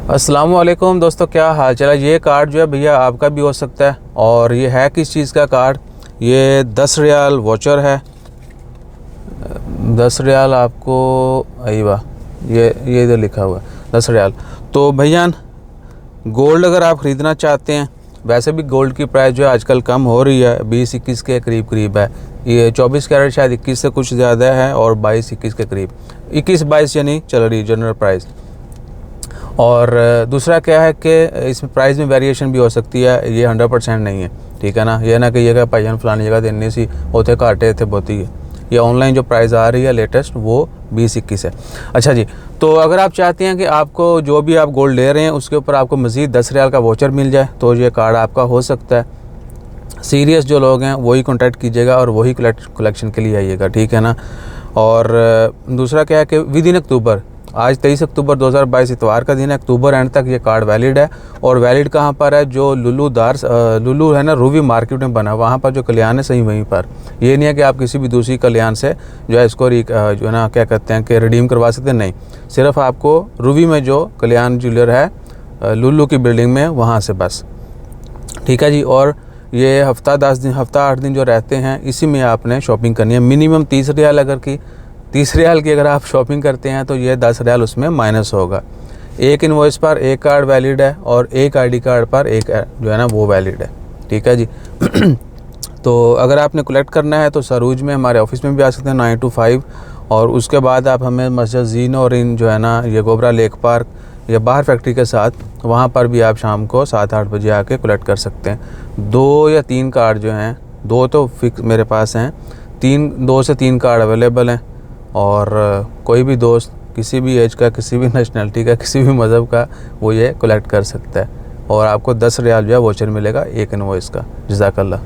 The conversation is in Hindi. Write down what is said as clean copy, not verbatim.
अस्सलाम वालेकुम दोस्तों, क्या हाल चाल है। ये कार्ड जो है भैया आपका भी हो सकता है। और ये है किस चीज़ का कार्ड, ये 10 रियाल वॉचर है। 10 रियाल आपको अयवा ये इधर लिखा हुआ है 10 रियाल। तो भैया गोल्ड अगर आप ख़रीदना चाहते हैं, वैसे भी गोल्ड की प्राइस जो है आजकल कम हो रही है, 20-21 के करीब है। ये 24 कैरेट शायद 21 से कुछ ज़्यादा है और 22-21 के करीब, 21-22 यानी चल रही जनरल प्राइस। और दूसरा क्या है कि इसमें प्राइस में वेरिएशन भी हो सकती है, ये 100% नहीं है, ठीक है ना। ये ना कहिएगा भाईजान फलानी जगह देने सी होते घाटे थे बहुत ही है। ये ऑनलाइन जो प्राइस आ रही है लेटेस्ट वो 20-21 है। अच्छा जी, तो अगर आप चाहते हैं कि आपको जो भी आप गोल्ड ले रहे हैं उसके ऊपर आपको मज़ीद 10 रियाल का वोचर मिल जाए, तो ये कार्ड आपका हो सकता है। सीरियस जो लोग हैं वही कॉन्टैक्ट कीजिएगा और वही कलेक्शन के लिए आइएगा, ठीक है ना। और दूसरा क्या है कि विद इन अक्टूबर, आज 23 अक्टूबर 2022 इतवार का दिन है, अक्टूबर एंड तक ये कार्ड वैलिड है। और वैलिड कहाँ पर है, जो लुलू है ना, रूवी मार्केट में बना, वहाँ पर जो कल्याण है सही वहीं पर। ये नहीं है कि आप किसी भी दूसरी कल्याण से जो है इसको जो है ना क्या कहते हैं कि रिडीम करवा सकते हैं, नहीं। सिर्फ आपको रूवी में जो कल्याण ज्वेलर है लुलू की बिल्डिंग में, वहाँ से बस, ठीक है जी। और ये हफ्ता 8 दिन जो रहते हैं इसी में आपने शॉपिंग करनी है। मिनिमम 30 रियाल की अगर आप शॉपिंग करते हैं तो ये 10 रियाल उसमें माइनस होगा। एक इनवॉइस पर एक कार्ड वैलिड है और एक आईडी कार्ड पर एक जो है ना वो वैलिड है, ठीक है जी। तो अगर आपने कलेक्ट करना है तो सरूज में हमारे ऑफिस में भी आ सकते हैं 9 to 5। और उसके बाद आप हमें मस्जिद जीन और इन जो है ना ये गोबरा लेक पार्क या बाहर फैक्ट्री के साथ, वहाँ पर भी आप शाम को 7-8 बजे आके कलेक्ट कर सकते हैं। 2 या 3 कार्ड जो हैं, 2 तो फिक्स मेरे पास हैं, 2 से 3 कार्ड अवेलेबल हैं। और कोई भी दोस्त किसी भी एज का, किसी भी नेशनलिटी का, किसी भी मज़हब का, वो ये कलेक्ट कर सकता है। और आपको 10 रियाल जो है वोचर मिलेगा एक इनवॉइस का। जज़ाकल्लाह।